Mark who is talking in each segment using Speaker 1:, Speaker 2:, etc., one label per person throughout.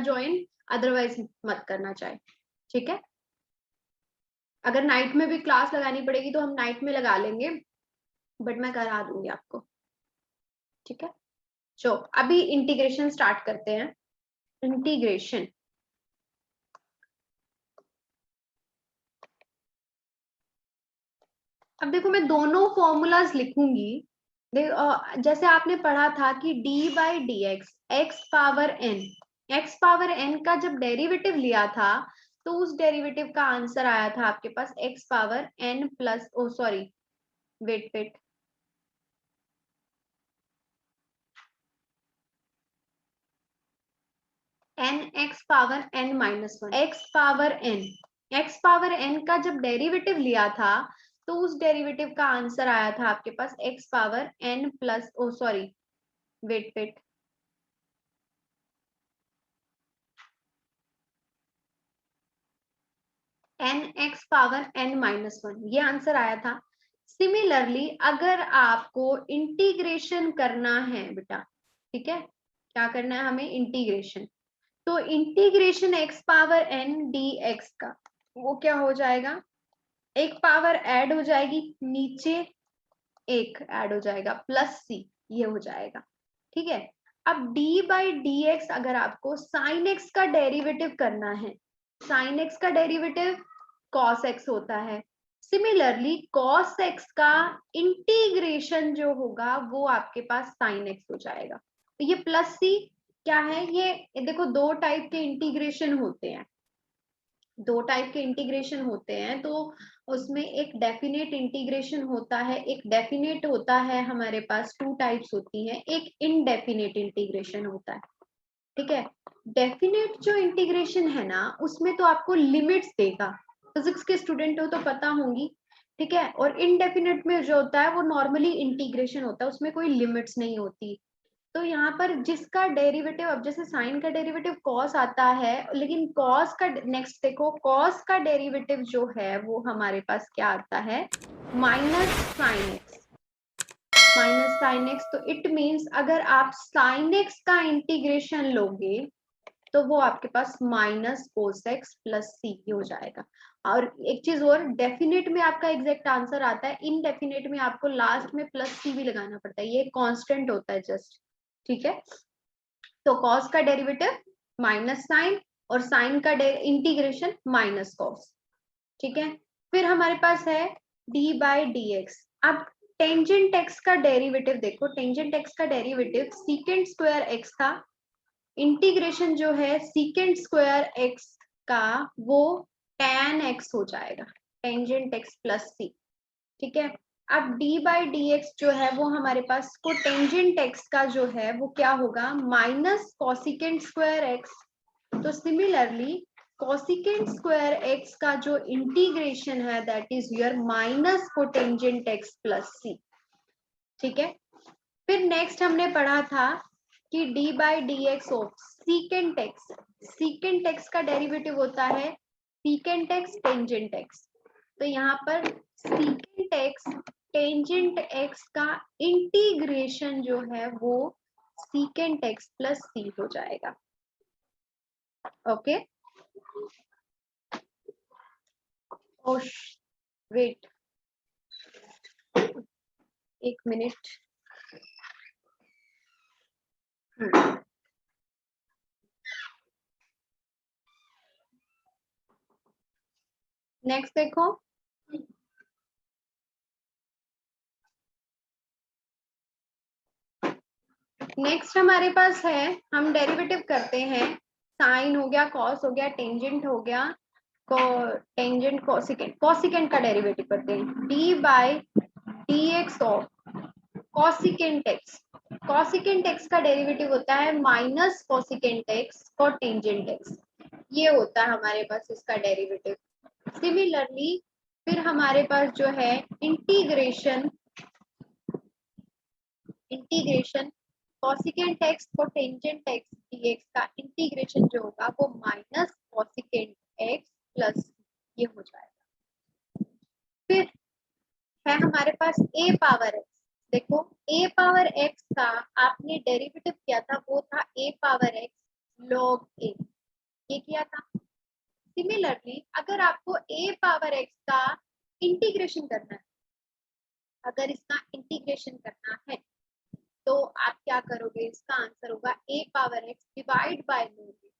Speaker 1: Join, otherwise मत करना चाहे, ठीक है। अगर नाइट में भी क्लास लगानी पड़ेगी तो हम नाइट में लगा लेंगे, बट मैं करा दूंगी आपको, ठीक है। चलो अभी इंटीग्रेशन स्टार्ट करते हैं। इंटीग्रेशन, अब देखो मैं दोनों फॉर्मूलाज लिखूंगी। जैसे आपने पढ़ा था कि d by d x, x power n, x power n का जब डेरिवेटिव लिया था तो उस डेरिवेटिव का आंसर आया था आपके पास x power n plus, oh sorry wait wait, n x power n minus one, x power n, x power n का जब डेरिवेटिव लिया था तो उस डेरिवेटिव का आंसर आया था आपके पास x power n plus, oh sorry wait wait, n x power n minus one, ये आंसर आया था। सिमिलरली अगर आपको इंटीग्रेशन करना है बेटा, ठीक है, क्या करना है हमें, इंटीग्रेशन, तो integration x power n d x का वो क्या हो जाएगा, एक पावर ऐड हो जाएगी, नीचे एक ऐड हो जाएगा प्लस सी, ये हो जाएगा, ठीक है। अब d बाई डी एक्स अगर आपको साइन एक्स का डेरिवेटिव करना है, साइन एक्स का डेरिवेटिव cos x होता है, सिमिलरली cos x का इंटीग्रेशन जो होगा वो आपके पास sin x हो जाएगा। तो ये प्लस सी क्या है, ये देखो दो टाइप के इंटीग्रेशन होते हैं, दो टाइप के इंटीग्रेशन होते हैं, तो उसमें एक डेफिनेट इंटीग्रेशन होता है, एक डेफिनेट होता है, हमारे पास टू टाइप्स होती हैं, एक इनडेफिनेट इंटीग्रेशन होता है, ठीक है। डेफिनेट जो इंटीग्रेशन है ना उसमें तो आपको लिमिट्स देगा, फिजिक्स के स्टूडेंट हो तो पता होंगी, ठीक है। और इनडेफिनेट में जो होता है वो नॉर्मली इंटीग्रेशन होता है, उसमें कोई लिमिट्स नहीं होती। तो यहाँ पर जिसका डेरिवेटिव, अब जैसे साइन का डेरिवेटिव कॉस आता है, लेकिन कॉस का नेक्स्ट देखो, कॉस का डेरिवेटिव जो है वो हमारे पास क्या आता है, minus sine x, minus sine x. तो इट मीन्स अगर आप साइन एक्स का इंटीग्रेशन लोगे तो वो आपके पास minus cos x plus c हो जाएगा। और एक चीज और, डेफिनेट में आपका एग्जैक्ट आंसर आता है, इनडेफिनेट में आपको लास्ट में प्लस सी भी लगाना पड़ता है, ये कांस्टेंट होता है जस्ट, ठीक है। तो कॉस का डेरिवेटिव माइनस साइन, और साइन का इंटीग्रेशन माइनस कॉस, ठीक है। फिर हमारे पास है d बाई डी एक्स। अब टेंजेंट एक्स का डेरिवेटिव देखो, टेंजेंट एक्स का डेरिवेटिव सीकेंड स्क्वायर एक्स का इंटीग्रेशन जो है सीकेंड स्क्वायर एक्स का वो tan x हो जाएगा, टेंजेंट x प्लस सी, ठीक है। अब d बाई डी एक्स जो है वो हमारे पास को टेंजेंट x का जो है वो क्या होगा, माइनस कॉसिकेंड स्क्वायर एक्स। तो सिमिलरली कॉसिकेंड स्क्वायर एक्स का जो इंटीग्रेशन है that is your minus cotangent x plus c, ठीक है। फिर नेक्स्ट हमने पढ़ा था कि d by d x of secant x, secant x का डेरिवेटिव होता है सीकेंट एक्स टेंजेंट एक्स। तो यहाँ पर सीकेंट एक्स टेंजेंट एक्स का इंटीग्रेशन जो है वो सीकेंट एक्स प्लस सी हो जाएगा, ओके। वेट एक मिनट, नेक्स्ट देखो, नेक्स्ट हमारे पास है, हम डेरिवेटिव करते हैं, साइन हो गया, कॉस हो गया, टेंजेंट हो गया, टेंजेंट कॉसिकेंट, कॉसिकेंट का डेरिवेटिव करते हैं, d by d x of cosecant x. Cosecant x का डेरिवेटिव होता है माइनस कॉसिकेंट एक्स और टेंजेंट एक्स, ये होता है हमारे पास इसका डेरिवेटिव। सिमिलरली फिर हमारे पास जो है इंटीग्रेशन, इंटीग्रेशन कॉसिकेंट एक्स और टेंजेंट एक्स डीएक्स का इंटीग्रेशन जो होगा वो माइनस कॉसिकेंट एक्स प्लस ये हो जाएगा। फिर है हमारे पास a पावर x, देखो a पावर x का आपने डेरिवेटिव किया था वो था a power x log a, ये किया था। सिमिलरली अगर आपको a पावर x का इंटीग्रेशन करना है, अगर इसका इंटीग्रेशन करना है तो आप क्या करोगे, इसका आंसर होगा a power x divide by लोगे।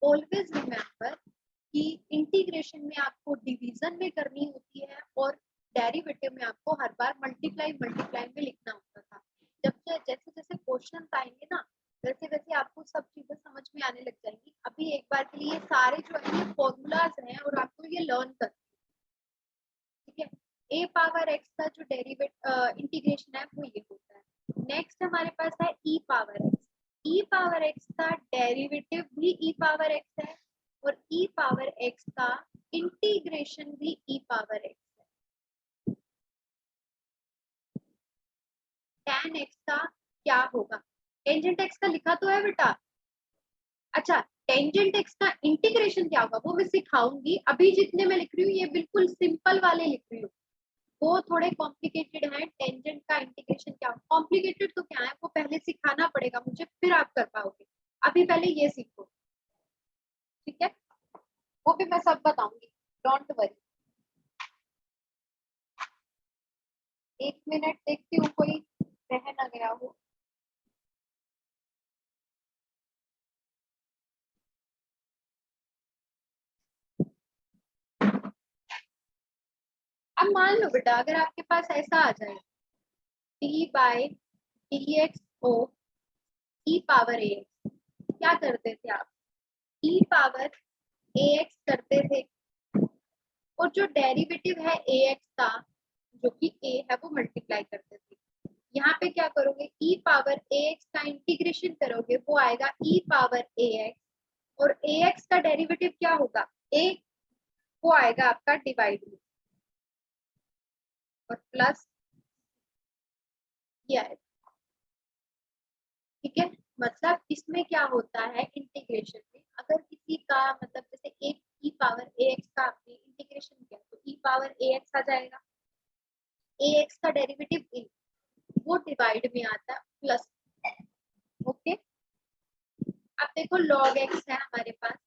Speaker 1: ऑलवेज रिमेंबर कि इंटीग्रेशन में आपको डिवीजन में करनी होती है और डेरिवेटिव में आपको हर बार मल्टीप्लाई में लिखना होता था। जब जैसे जैसे क्वेश्चन आएंगे ना, वैसे वैसे आपको सब चीजें समझ में आने लग जाएंगी। अभी एक बार के लिए सारे जो है ये फॉर्मूलाज हैं और आपको ये लर्न कर, ठीक है। a पावर x का जो इंटीग्रेशन है वो ये होता है। नेक्स्ट हमारे पास है e power x। e power x का डेरिवेटिव भी e पावर x है और e पावर x का इंटीग्रेशन भी e पावर x है। tan x का क्या होगा, टेंजेंट x का लिखा तो है बेटा। अच्छा, टेंजेंट x का इंटीग्रेशन क्या होगा वो मैं सिखाऊंगी। अभी जितने मैं लिख रही हूँ ये बिल्कुल सिंपल वाले लिख रही हूँ, वो थोड़े कॉम्प्लिकेटेड है। टेंजेंट का इंटीग्रेशन क्या, कॉम्प्लिकेटेड तो क्या है वो पहले सिखाना पड़ेगा मुझे, फिर आप कर पाओगे। अभी पहले ये सीखो, ठीक है, वो भी मैं सब बताऊंगी, डोंट वरी। एक मिनट देखती हूँ कोई रह ना गया हो। अब मान लो बेटा अगर आपके पास ऐसा आ जाए d by d x o e power a x, क्या करते थे आप, ई पावर ए एक्स करते थे और जो डेरिवेटिव है ए एक्स का जो कि ए है वो मल्टीप्लाई करते थे। यहाँ पे क्या करोगे, ई पावर ए एक्स का इंटीग्रेशन करोगे, वो आएगा ई पावर ए एक्स और ए एक्स का डेरिवेटिव क्या होगा, ए, वो आएगा आपका डिवाइड में और प्लस ये आएगा, ठीक है। मतलब इसमें क्या होता है इंटीग्रेशन में, अगर किसी का मतलब जैसे एक ई पावर ए एक्स का आपने इंटीग्रेशन किया तो ई पावर ए एक्स आ जाएगा, ए एक्स का डेरिवेटिव ए, वो डिवाइड में आता है प्लस, ओके। अब देखो लॉग एक्स है हमारे पास,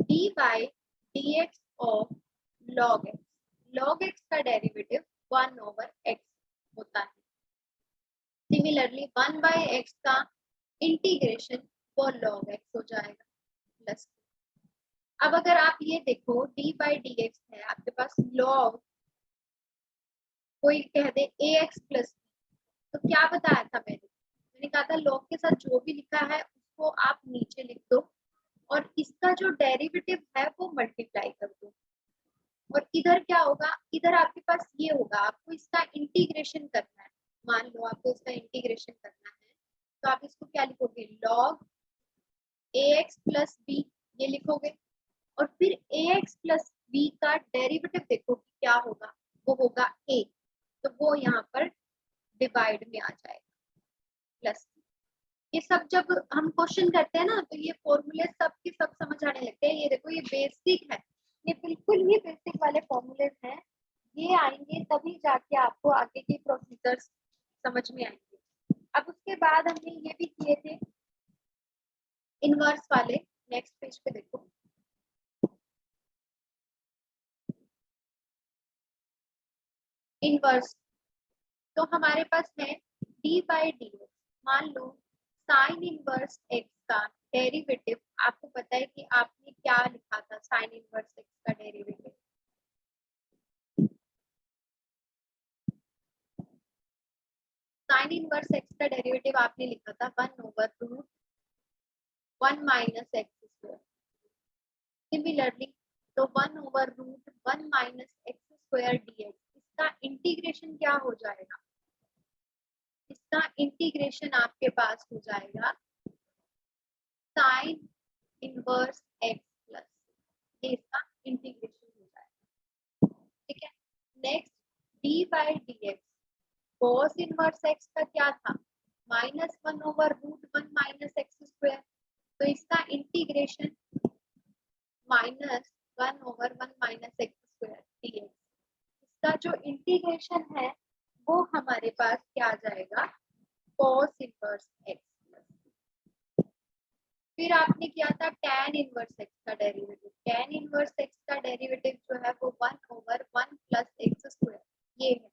Speaker 1: d by d x of log x का डेरिवेटिव 1/x होता है। सिमिलरली 1/x का इंटीग्रेशन वो log x हो जाएगा प्लस। अब अगर आप ये देखो d बाई डी एक्स है आपके पास, log कोई कह दे ax प्लस, तो क्या बताया था मैंने कहा था log के साथ जो भी लिखा है उसको आप नीचे लिख दो और इसका जो डेरिवेटिव है वो मल्टीप्लाई कर दो। और इधर क्या होगा, इधर आपके पास ये होगा, आपको इसका इंटीग्रेशन करना है। मान लो आपको इसका इंटीग्रेशन करना है तो आप इसको क्या लिखोगे, log ax प्लस b, ये लिखोगे और फिर ax प्लस b का डेरिवेटिव देखो कि क्या होगा, वो होगा a, तो वो यहाँ पर डिवाइड में आ जाएगा प्लस। ये सब जब हम क्वेश्चन करते हैं ना तो ये फॉर्मूले सब के सब समझ आने लगते हैं। ये देखो ये बेसिक है, ये बिल्कुल ही बेसिक वाले फॉर्मूले हैं, ये आएंगे तभी जाके आपको आगे के प्रोसीजर्स समझ में आएंगे। अब उसके बाद हमने ये भी किए थे इनवर्स वाले, नेक्स्ट पेज पे देखो, इनवर्स। तो हमारे पास है डी बाई डी एक्स, मान लो साइन इनवर्स एक्स का डेरिवेटिव, आपको पता है कि आपने क्या लिखा था साइन इनवर्स एक्स का डेरिवेटिव, साइन इनवर्स एक्स का डेरिवेटिव आपने लिखा था 1/√1 माइनस एक्स स्क्वायर। सिमिलरली तो 1/√1 माइनस एक्स स्क्वायर dx, इसका इंटीग्रेशन क्या हो जाएगा, इसका इंटीग्रेशन आपके पास हो जाएगा साइन इनवर्स एक्स प्लस, ये इसका इंटीग्रेशन हो जाएगा, ठीक है। Next D by d x, cos inverse x का क्या था, -1/√1 माइनस एक्स स्क्वायर, तो इसका integration -1/1 minus x square dx, इसका जो इंटीग्रेशन है वो हमारे पास क्या आ जाएगा, cos इनवर्स x, फिर आपने किया था tan इनवर्स x का डेरिवेटिव। tan इनवर्स x का डेरिवेटिव जो है वो 1/1 प्लस एक्स स्क्वायर ये है।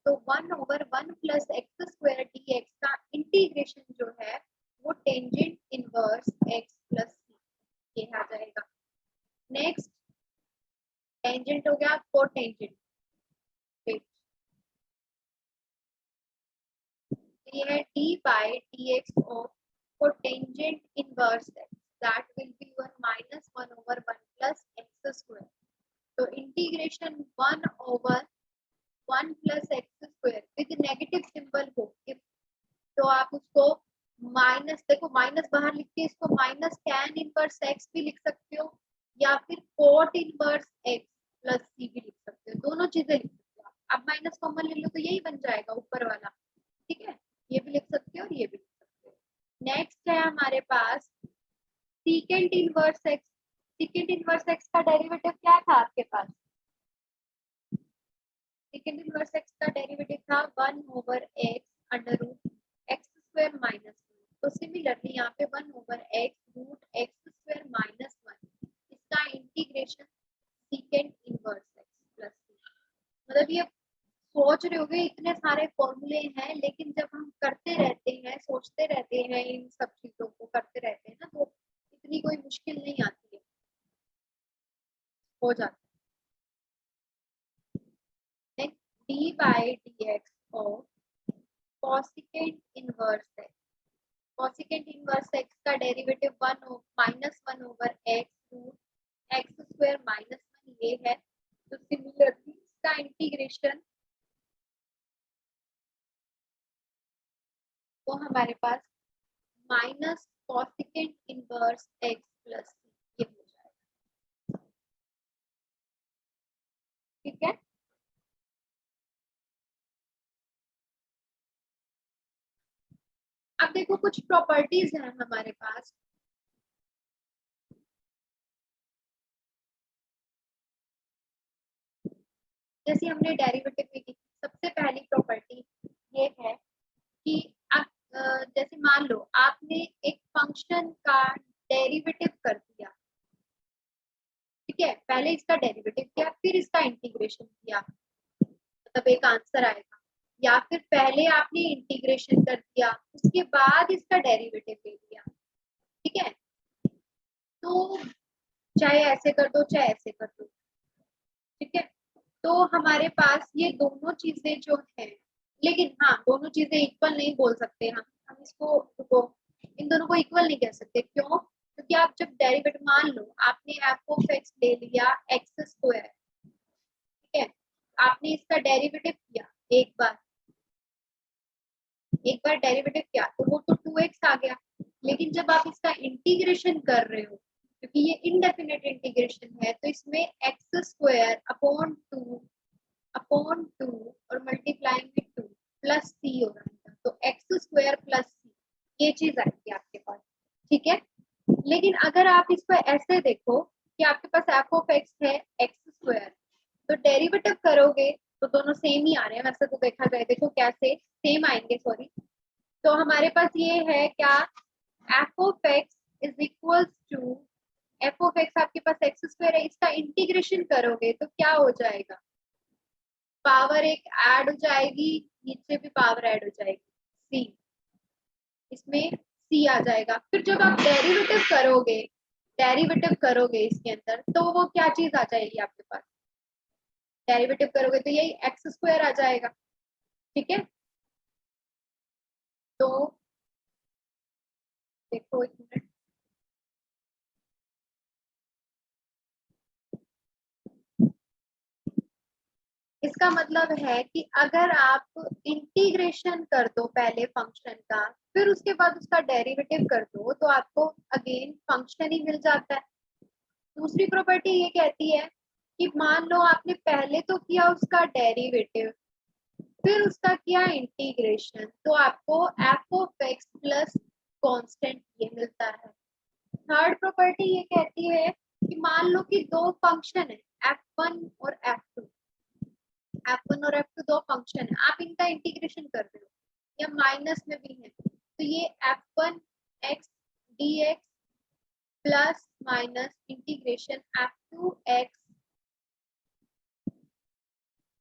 Speaker 1: तो 1/1 प्लस एक्स स्क्वायर dx का इंटीग्रेशन जो है वो टेंजेंट इनवर्स x प्लस सी ये आ जाएगा। नेक्स्ट टेंजेंट हो गया कोटेंजेंट। ये है d by dx of cotangent inverse x that will be 1 - 1/1 plus x square। तो integration 1/1 plus x square with negative symbol हो तो आप उसको माइनस, देखो माइनस बाहर लिख के इसको माइनस tan इनवर्स x भी लिख सकते हो या फिर कोट इनवर्स x प्लस सी भी लिख सकते हो, दोनों चीजें लिख सकते हो। अब माइनस कॉमन ले लो तो यही बन जाएगा ऊपर वाला, ठीक है, ये भी लिख सकते हो और ये भी लिख सकते हो। नेक्स्ट है हमारे पास secant inverse x। Secant inverse x का डेरिवेटिव क्या था आपके पास? सीकेंट इनवर्स x का डेरिवेटिव था 1/x under root x square minus 1। तो सिमिलरली यहाँ पे 1/x root x square minus 1 इसका integration secant inverse x plus मतलब ये सोच रहे होगे इतने सारे फॉर्मूले हैं, लेकिन जब हम करते रहते हैं, सोचते रहते हैं, इन सब चीजों को करते रहते हैं ना तो इतनी कोई मुश्किल नहीं आती है, हो जाता है। डी बाई डी एक्स और cosecant inverse x. Cosecant inverse x का derivative -1/x root x square minus 1 ये है। तो सिमिलरली इसका इंटीग्रेशन वो हमारे पास minus cosecant inverse x plus ये हो जाएगा, ठीक है। अब देखो कुछ प्रॉपर्टीज हैं हमारे पास। जैसे हमने डेरिवेटिव में की, सबसे पहली प्रॉपर्टी ये है कि जैसे मान लो आपने एक फंक्शन का डेरिवेटिव कर दिया, ठीक है, पहले इसका डेरिवेटिव किया फिर इसका इंटीग्रेशन किया, मतलब एक आंसर आएगा। या फिर पहले आपने इंटीग्रेशन कर दिया उसके बाद इसका डेरिवेटिव ले लिया, ठीक है। तो चाहे ऐसे कर दो चाहे ऐसे कर दो, ठीक है। तो हमारे पास ये दोनों चीजें जो है, लेकिन हाँ दोनों चीजें इक्वल नहीं बोल सकते हम इसको इन दोनों को इक्वल नहीं कह सकते। क्यों? क्योंकि आप जब डेरिवेटिव मान लो आपने एफ ऑफ एक्स ले लिया एक्स स्क्वायर, ठीक है, आपने इसका डेरिवेटिव किया एक बार डेरिवेटिव किया तो वो तो 2x आ गया। लेकिन जब आप इसका इंटीग्रेशन कर रहे हो, क्योंकि ये इनडेफिनेट इंटीग्रेशन है, तो इसमें एक्स स्क्वायर अपॉन टू और मल्टीप्लाइंग विद 2 प्लस सी हो रहा है, तो एक्स स्क्वायर प्लस सी ये चीज आएगी आपके पास, ठीक है। लेकिन अगर आप इसको ऐसे देखो कि आपके पास एफ ऑफ एक्स है एक्स स्क्वायर, तो डेरिवेटिव करोगे तो दोनों सेम ही आ रहे हैं वैसे तो देखा जाए, देखो कैसे सेम आएंगे, सॉरी। तो हमारे पास ये है क्या, f of x is equals to f of x, आपके पास एक्स स्क्वायर है, इसका इंटीग्रेशन करोगे तो क्या हो जाएगा, पावर एक ऐड हो जाएगी, नीचे भी पावर ऐड हो जाएगी, सी, इसमें सी आ जाएगा। फिर जब आप डेरिवेटिव करोगे इसके अंदर तो वो क्या चीज आ जाएगी आपके पास, डेरिवेटिव करोगे तो यही एक्स स्क्वायर आ जाएगा, ठीक है। तो देखो एक मिनट, इसका मतलब है कि अगर आप इंटीग्रेशन कर दो पहले फंक्शन का फिर उसके बाद उसका डेरिवेटिव कर दो तो आपको अगेन फंक्शन ही मिल जाता है। दूसरी प्रॉपर्टी ये कहती है कि मान लो आपने पहले तो किया उसका डेरिवेटिव फिर उसका किया इंटीग्रेशन, तो आपको F of x plus constant ये मिलता है। थर्ड प्रॉपर्टी ये कहती है कि मान लो कि दो फंक्शन है f1 और f2, f1 और f2 दो फंक्शन है, आप इनका इंटीग्रेशन कर रहे हो या माइनस में भी है, तो ये f1 x dx plus minus integration F two x,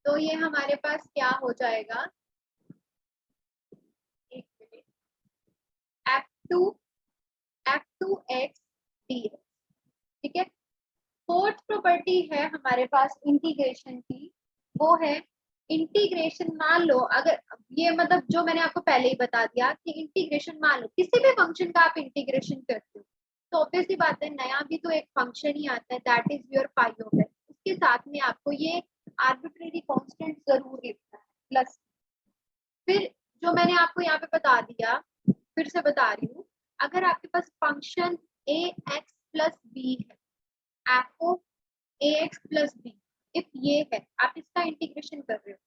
Speaker 1: तो ये हमारे पास क्या हो जाएगा, एक minute, F two x D x. ठीक है, फोर्थ प्रॉपर्टी है हमारे पास इंटीग्रेशन की, वो है इंटीग्रेशन। मान लो अगर ये मतलब जो मैंने आपको पहले ही बता दिया कि इंटीग्रेशन, मान लो किसी भी फंक्शन का आप इंटीग्रेशन करते हो तो ऑब्वियसली बात है नया भी तो एक फंक्शन ही आता है, that is your pi of x. उसके साथ में आपको ये आर्बिट्रेरी कांस्टेंट जरूर लिखना है प्लस। फिर जो मैंने आपको यहाँ पे बता दिया, फिर से बता रही हूँ, अगर आपके पास function a x plus b है, f of a x plus b, if ये है, आप इसका इंटीग्रेशन कर रहे हो,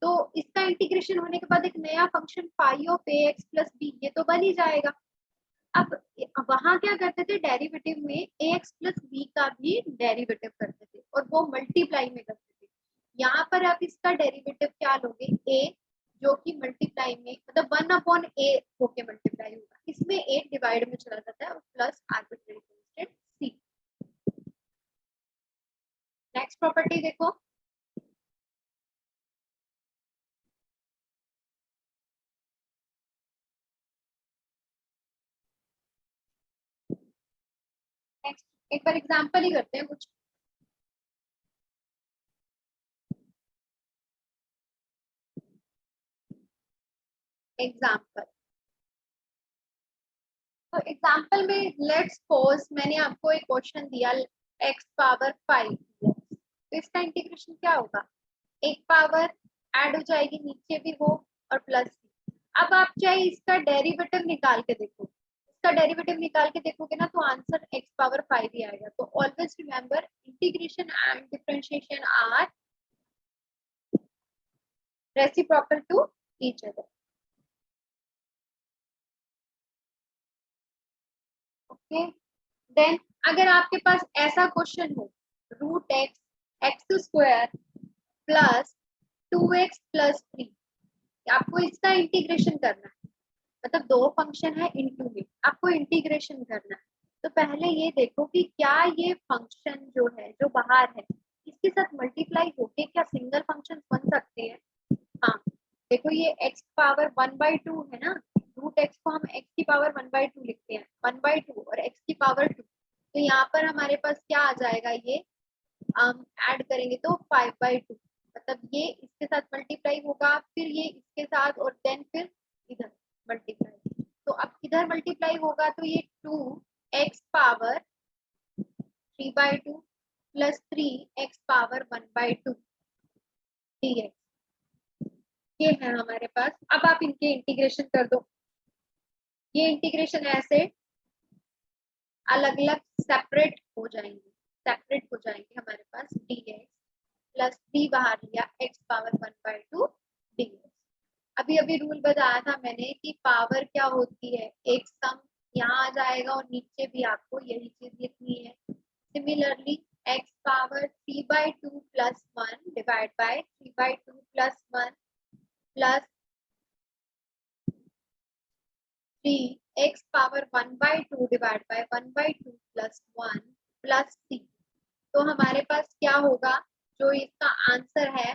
Speaker 1: तो इसका इंटीग्रेशन होने के बाद एक नया function phi of a x plus b, ये तो बन ही जाएगा। अब वहां क्या करते थे, डेरिवेटिव में ए एक्स प्लस बी का भी डेरिवेटिव करते थे और वो मल्टीप्लाई में करते थे। यहाँ पर आप इसका डेरिवेटिव क्या लोगे, ए, जो कि मल्टीप्लाई में मतलब 1/a होके मल्टीप्लाई होगा, इसमें 8 डिवाइड में चला जाता है और प्लस आर्बिट्रेरी कांस्टेंट सी। नेक्स्ट प्रॉपर्टी देखो, नेक्स्ट एक बार एग्जांपल ही करते हैं कुछ। एग्जांपल, तो एग्जांपल में लेट्स सपोज मैंने आपको एक क्वेश्चन दिया x पावर 5, तो इसका इंटीग्रेशन क्या होगा, एक पावर ऐड हो जाएगी, नीचे भी वो और प्लस। अब आप चाहे इसका डेरिवेटिव निकाल के देखो, इसका डेरिवेटिव निकाल के देखोगे ना तो आंसर x पावर 5 ही आएगा। तो always remember integration and differentiation are reciprocal to each other. Okay, then अगर आपके पास ऐसा क्वेश्चन हो, root x x square plus 2x plus 3, आपको इसका इंटीग्रेशन करना है, मतलब दो फंक्शन है इनटू में, आपको इंटीग्रेशन करना है। तो पहले ये देखो कि क्या ये फंक्शन जो है जो बाहर है इसके साथ मल्टीप्लाई होके क्या सिंगल फंक्शन बन सकते हैं। हाँ, देखो ये x पावर 1/2 है ना, रूट एक्स को हम x की पावर 1/2 लिखते हैं, 1/2 और x की पावर 2, तो यहाँ पर हमारे पास क्या आ जाएगा, ये हम ऐड करेंगे तो 5/2, मतलब ये इसके साथ मल्टीप्लाई होगा, फिर ये इसके साथ और देन फिर इधर मल्टीप्लाई। तो अब इधर मल्टीप्लाई होगा तो ये 2x power 3/2 plus 3x power 1/2 dx, ये है हमारे पास। अब आप इनके इंटीग्रेशन कर दो, ये इंटीग्रेशन ऐसे अलग अलग सेपरेट हो जाएंगे, सेपरेट हो जाएंगे हमारे पास dx प्लस 3 बाहर लिया x पावर 1/2 dx। अभी अभी रूल बताया था मैंने कि पावर क्या होती है, एक सम यहाँ आ जाएगा और नीचे भी आपको यही चीज लिखनी है। Similarly x power 3/2 plus 1 divide by 3/2 plus 1 plus 3x power 1/2 divide by 1/2 plus 1 plus 3। तो हमारे पास क्या होगा, जो इसका आंसर है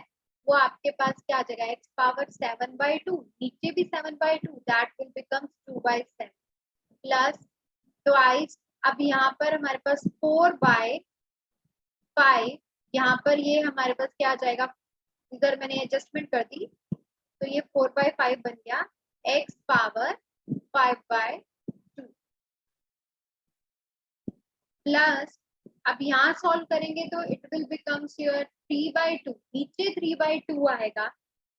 Speaker 1: वो आपके पास क्या आ जाएगा, x पावर 7/2, नीचे भी 7/2, that will become 2/7 plus twice. अब यहाँ पर हमारे पास 4/5, यहाँ पर ये हमारे पास क्या आ जाएगा, इधर मैंने एडजस्टमेंट कर दी तो ये 4/5 बन गया, x पावर 5/2 प्लस, अब यहाँ सॉल्व करेंगे तो इट विल बिकम्स योर 3/2, नीचे 3/2 आएगा,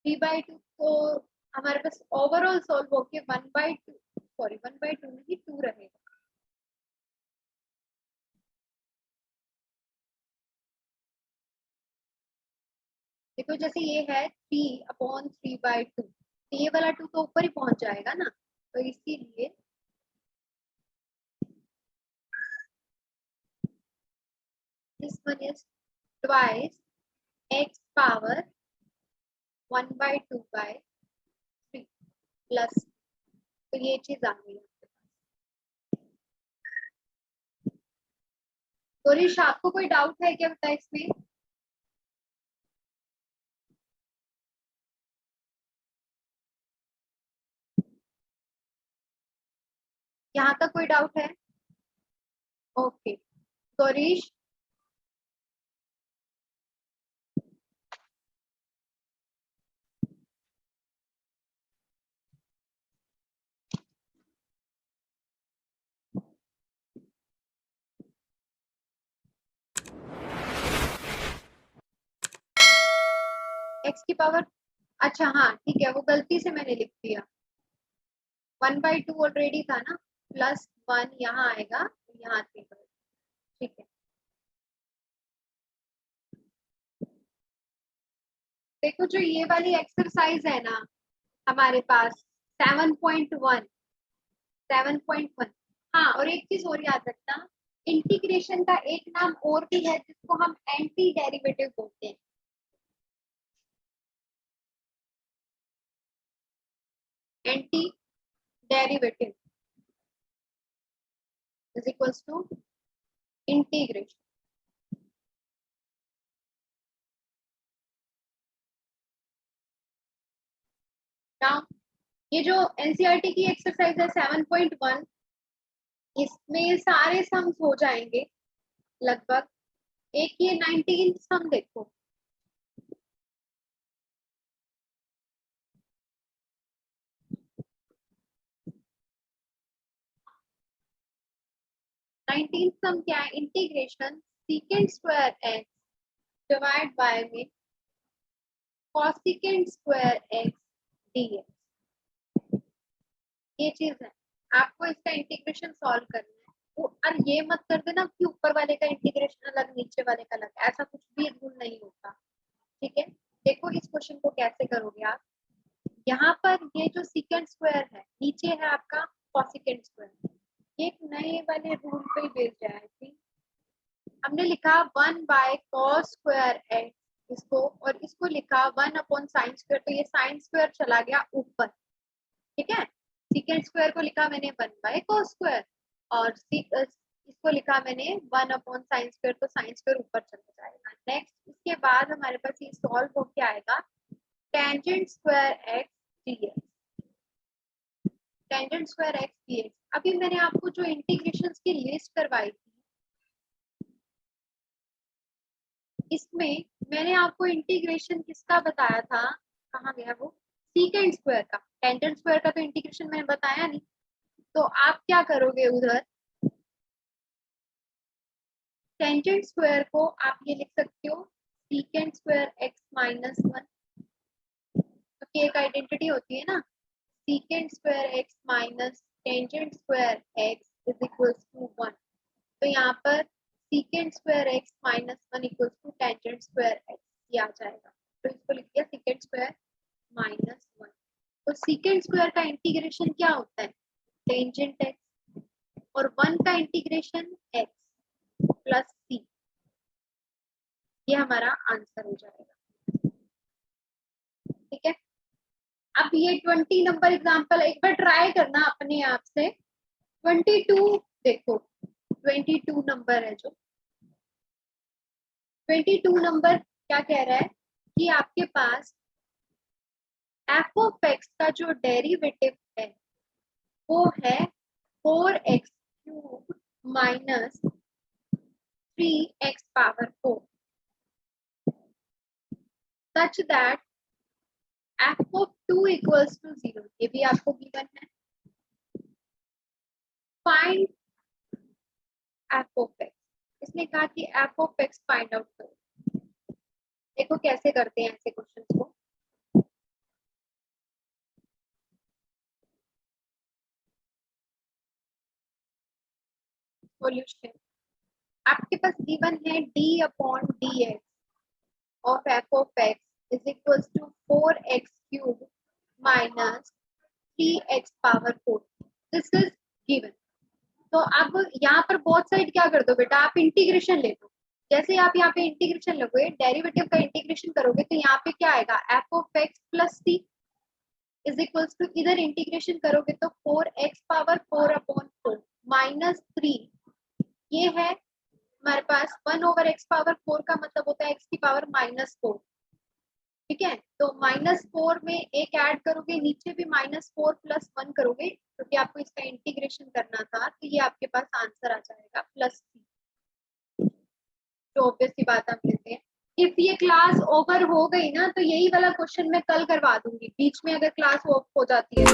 Speaker 1: 3/2 तो हमारे पास ओवरऑल सॉल्व होके 1/2, सॉरी 1/2 नहीं 2 रहेगा। देखो जैसे ये है 3/3/2, तो ये वाला 2 तो ऊपर ही पहुंच जाएगा ना, तो इसीलिए this one is twice x power 1/2/3 plus, तो ये चीज आ गई आपके पास। गौरीश आपको कोई डाउट है क्या बेटा इसमें? यहाँ तक कोई डाउट है? ओके गौरीश, एक्स की पावर, अच्छा हाँ ठीक है, वो गलती से मैंने लिख दिया, 1/2 ऑलरेडी था ना, प्लस 1 यहाँ आएगा, यहाँ ठीक है। देखो जो ये वाली एक्सरसाइज है ना हमारे पास 7.1, 7.1, हाँ और एक चीज और याद रखना, इंटीग्रेशन का एक नाम और भी है जिसको हम एंटी डेरिवेटिव बोलते हैं। Anti derivative is equals to integration. Now ये जो एनसीईआरटी की एक्सरसाइज है 7.1, इसमें सारे सम्स हो जाएंगे लगभग। एक ये 19 सम देखो, नाइनटीन सम क्या है, integration सीकेंड square x divide by में कॉसिकेंड स्क्वायर एक्स डीएक्स, ये चीज है। आपको इसका इंटीग्रेशन सॉल्व करना है वो, और ये मत कर देना कि ऊपर वाले का इंटीग्रेशन अलग नीचे वाले का अलग, ऐसा कुछ भी रूल नहीं होता, ठीक है। देखो इस क्वेश्चन को कैसे करोगे आप, यहाँ पर ये जो सीकेंड स्क्वायर है नीचे है आपका कॉसिकेंड स्क्वायर, ये एक नए वाले रूल पे बेस्ड है। आई थिंक हमने लिखा 1/cos स्क्वायर एक्स इसको, और इसको लिखा 1/sin स्क्वायर, तो ये साइन स्क्वायर चला गया ऊपर, ठीक है। सीकेंड स्क्वायर को लिखा मैंने 1/cos स्क्वायर, और इसको लिखा मैंने 1/sin स्क्वायर, तो साइन स्क्वायर ऊपर चला जाएगा। नेक्स्ट इसके बाद हमारे पास ये सॉल्व होके आएगा tangent square x dx, tangent square x dx. अभी मैंने आपको जो इंटीग्रेशंस की लिस्ट करवाई थी, इसमें मैंने आपको इंटीग्रेशन किसका बताया था, कहाँ गया वो, सीकेंड स्क्वायर का। टेंजेंट स्क्वायर का तो इंटीग्रेशन मैंने बताया नहीं, तो आप क्या करोगे उधर, टेंजेंट स्क्वायर को आप ये लिख सकते हो सीकेंड स्क्वायर एक्स माइनस 1, क्योंकि एक आइडेंटिटी होती है ना, secant square x minus tangent square x is equals to 1, तो यहाँ पर secant square x minus 1 equals to tangent square x, ये आ जाएगा। तो इसको लिख दिया सीकेंड स्क्वायर माइनस 1। तो सीकेंड स्क्वायर का इंटीग्रेशन क्या होता है, टेंजेंट एक्स, और 1 का इंटीग्रेशन एक्स प्लस सी, ये हमारा आंसर हो जाएगा, ठीक है। अब ये 20 नंबर एग्जांपल एक बार ट्राई करना अपने आप से। 22 देखो, 22 नंबर है जो, 22 नंबर क्या कह रहा है कि आपके पास एफ ऑफ एक्स का जो डेरिवेटिव है वो है 4x³ minus 3x power 4 such that f of 2 equals to 0, ये भी आपको गिवन है। फाइंड एफ ऑफ एक्स, इसने कहा कि F of x find out करो। देखो कैसे करते हैं ऐसे क्वेश्चंस को, सॉल्यूशन आपके पास गिवन है d/dx of f of x is equals to 4x³ minus 3x power 4, this is given। तो अब यहाँ पर बोथ साइड क्या कर दो बेटा, आप इंटीग्रेशन ले लो। जैसे आप यहाँ पे इंटीग्रेशन लोगे, डेरिवेटिव का इंटीग्रेशन करोगे, तो यहाँ पे क्या आएगा, f of x plus c is equals to, इधर इंटीग्रेशन करोगे तो 4x पावर 4/4 माइनस 3, ये है हमारे पास 1/x⁴ का मतलब होता है x की पावर -4, ठीक है। तो -4 में एक ऐड करोगे, नीचे भी -4 + 1 करोगे, क्योंकि आपको इसका इंटीग्रेशन करना था, तो ये आपके पास आंसर आ जाएगा +3। तो ऑब्वियस सी बात हम लेते हैं। इफ ये क्लास ओवर हो गई ना, तो यही वाला क्वेश्चन मैं कल करवा दूंगी, बीच में अगर क्लास ऑफ हो जाती है।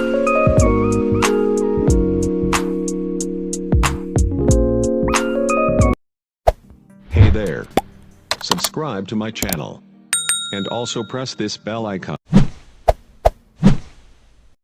Speaker 2: Hey there. Subscribe to my channel. And also press this bell icon.